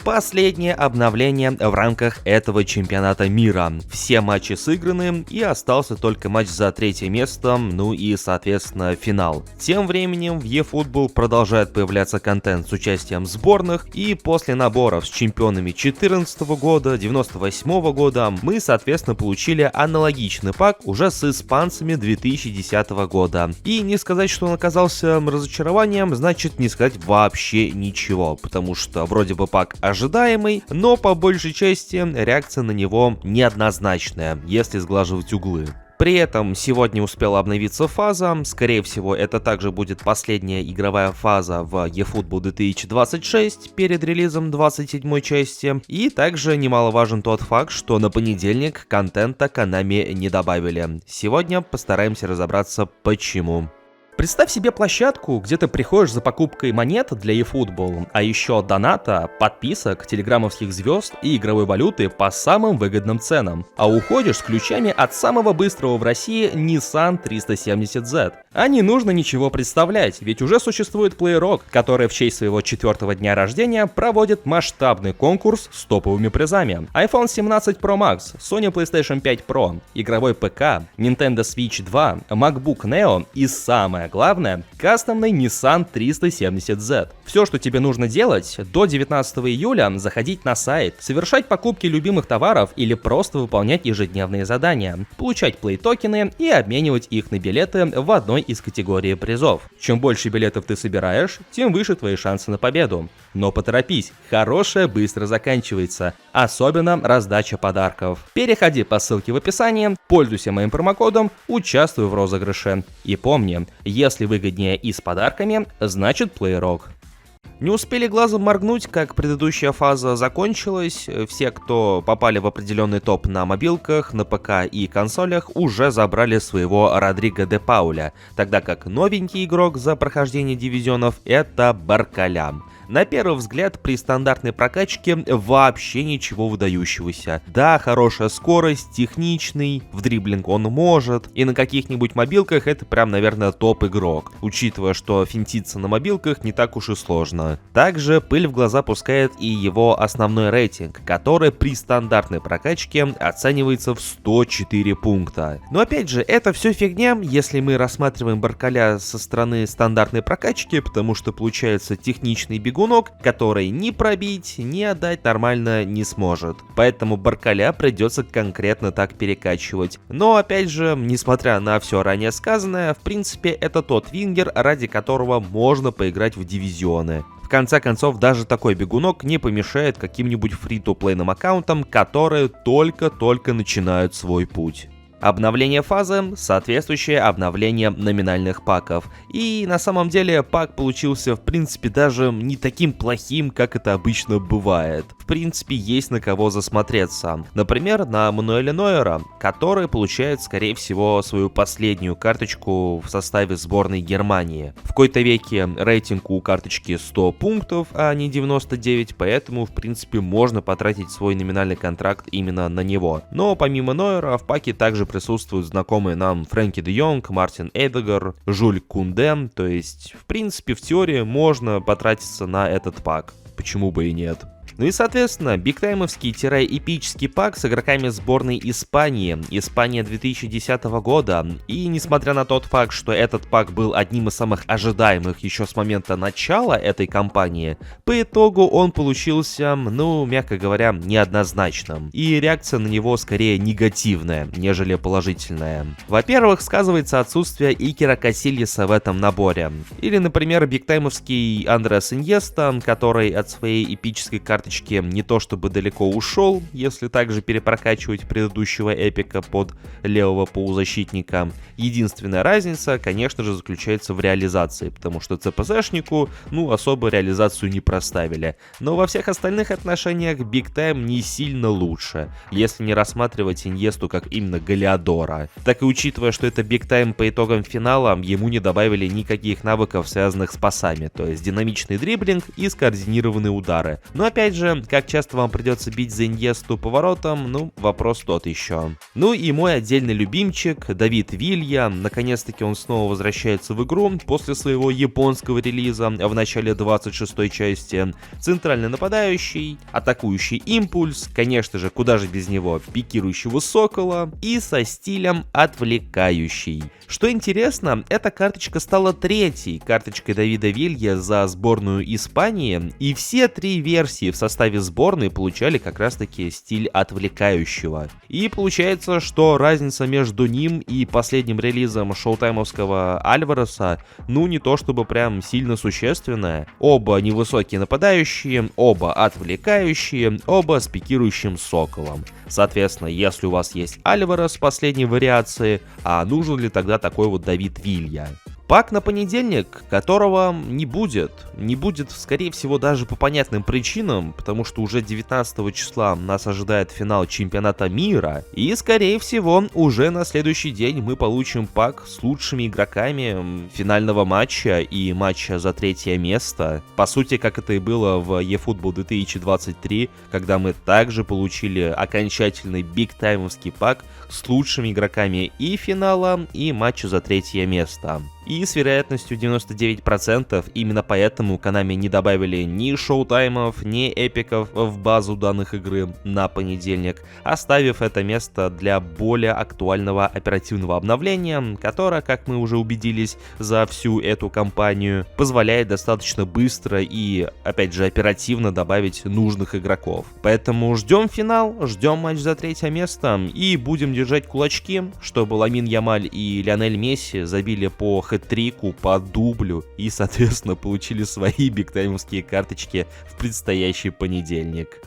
Последнее обновление в рамках этого чемпионата мира. Все матчи сыграны, и остался только матч за третье место, ну и, соответственно, финал. Тем временем в eFootball продолжает появляться контент с участием сборных, и после наборов с чемпионами 2014 года, 1998 года, мы, соответственно, получили аналогичный пак уже с испанцами 2010 года. И не сказать, что он оказался разочарованием, значит не сказать вообще ничего, потому что вроде бы пак ожидаемый, но по большей части реакция на него неоднозначная, если сглаживать углы. При этом сегодня успела обновиться фаза, скорее всего это также будет последняя игровая фаза в eFootball 2026 перед релизом 27 части, и также немаловажен тот факт, что на понедельник контента Konami не добавили. Сегодня постараемся разобраться почему. Представь себе площадку, где ты приходишь за покупкой монет для eFootball, а еще доната, подписок, телеграммовских звезд и игровой валюты по самым выгодным ценам, а уходишь с ключами от самого быстрого в России Nissan 370Z. А не нужно ничего представлять, ведь уже существует PlayRock, который в честь своего 4-го дня рождения проводит масштабный конкурс с топовыми призами. iPhone 17 Pro Max, Sony PlayStation 5 Pro, игровой ПК, Nintendo Switch 2, MacBook Neo и самое главное, кастомный Nissan 370Z. Все, что тебе нужно делать, до 19 июля заходить на сайт, совершать покупки любимых товаров или просто выполнять ежедневные задания, получать плей-токены и обменивать их на билеты в одной из категорий призов. Чем больше билетов ты собираешь, тем выше твои шансы на победу. Но поторопись, хорошее быстро заканчивается, особенно раздача подарков. Переходи по ссылке в описании, пользуйся моим промокодом, участвуй в розыгрыше. И помни, если выгоднее и с подарками, значит PlayRock. Не успели глазом моргнуть, как предыдущая фаза закончилась. Все, кто попали в определенный топ на мобилках, на ПК и консолях, уже забрали своего Родриго де Пауля, тогда как новенький игрок за прохождение дивизионов — это Баркаля. На первый взгляд, при стандартной прокачке вообще ничего выдающегося. Да, хорошая скорость, техничный, в дриблинг он может, и на каких-нибудь мобилках это прям, наверное, топ-игрок, учитывая, что финтиться на мобилках не так уж и сложно. Также пыль в глаза пускает и его основной рейтинг, который при стандартной прокачке оценивается в 104 пункта. Но опять же, это все фигня, если мы рассматриваем Баркаля со стороны стандартной прокачки, потому что получается техничный бегунок, который ни пробить, ни отдать нормально не сможет. Поэтому Баркаля придется конкретно так перекачивать. Но опять же, несмотря на все ранее сказанное, в принципе это тот вингер, ради которого можно поиграть в дивизионы. В конце концов, даже такой бегунок не помешает каким-нибудь фри-то-плейным аккаунтам, которые только-только начинают свой путь. Обновление фазы, соответствующее обновление номинальных паков. И на самом деле пак получился в принципе даже не таким плохим, как это обычно бывает. В принципе, есть на кого засмотреться. Например, на Мануэля Нойера, который получает, скорее всего, свою последнюю карточку в составе сборной Германии. В кои-то веке рейтинг у карточки 100 пунктов, а не 99, поэтому, в принципе, можно потратить свой номинальный контракт именно на него. Но помимо Нойера в паке также присутствуют знакомые нам Фрэнки де Йонг, Мартин Эдегар, Жюль Кунде, то есть, в принципе, в теории можно потратиться на этот пак. Почему бы и нет? Ну и, соответственно, бигтаймовский-эпический пак с игроками сборной Испании, Испания 2010 года. И несмотря на тот факт, что этот пак был одним из самых ожидаемых еще с момента начала этой кампании, по итогу он получился, ну, мягко говоря, неоднозначным. И реакция на него скорее негативная, нежели положительная. Во-первых, сказывается отсутствие Икера Касильеса в этом наборе. Или, например, бигтаймовский Андреас Иньеста, который от своей эпической карточки не то чтобы далеко ушел, если также перепрокачивать предыдущего эпика под левого полузащитника. Единственная разница, конечно же, заключается в реализации, потому что ЦПЗшнику, ну, особо реализацию не проставили. Но во всех остальных отношениях Big Time не сильно лучше, если не рассматривать Иньесту как именно Галиадора. Так и учитывая, что это Big Time по итогам финала, ему не добавили никаких навыков, связанных с пасами, то есть динамичный дриблинг и скоординированные удары. Но опять опять же, как часто вам придется бить за Иньесту поворотом, ну, вопрос тот еще. Ну и мой отдельный любимчик, Давид Вилья, наконец-таки он снова возвращается в игру после своего японского релиза в начале 26-й части. Центральный нападающий, атакующий импульс, конечно же, куда же без него, пикирующего сокола и со стилем отвлекающий. Что интересно, эта карточка стала третьей карточкой Давида Вилья за сборную Испании, и все три версии в составе сборной получали как раз таки стиль отвлекающего. И получается, что разница между ним и последним релизом шоутаймовского Альвареса, ну не то чтобы прям сильно существенная. Оба невысокие нападающие, оба отвлекающие, оба с пикирующим соколом. Соответственно, если у вас есть Альварес последней вариации, а нужен ли тогда такой вот Давид Вилья? Пак на понедельник, которого не будет, скорее всего, даже по понятным причинам, потому что уже 19 числа нас ожидает финал чемпионата мира, и, скорее всего, уже на следующий день мы получим пак с лучшими игроками финального матча и матча за третье место. По сути, как это и было в eFootball 2023, когда мы также получили окончательный бигтаймовский пак с лучшими игроками и финала, и матча за третье место. И с вероятностью 99% именно поэтому Konami не добавили ни шоутаймов, ни эпиков в базу данных игры на понедельник, оставив это место для более актуального оперативного обновления, которое, как мы уже убедились за всю эту кампанию, позволяет достаточно быстро и, опять же, оперативно добавить нужных игроков. Поэтому ждем финал, ждем матч за третье место и будем держать кулачки, чтобы Ламин Ямаль и Лионель Месси забили по хэт-трику, по дублю и, соответственно, получили свои бигтаймовские карточки в предстоящий понедельник.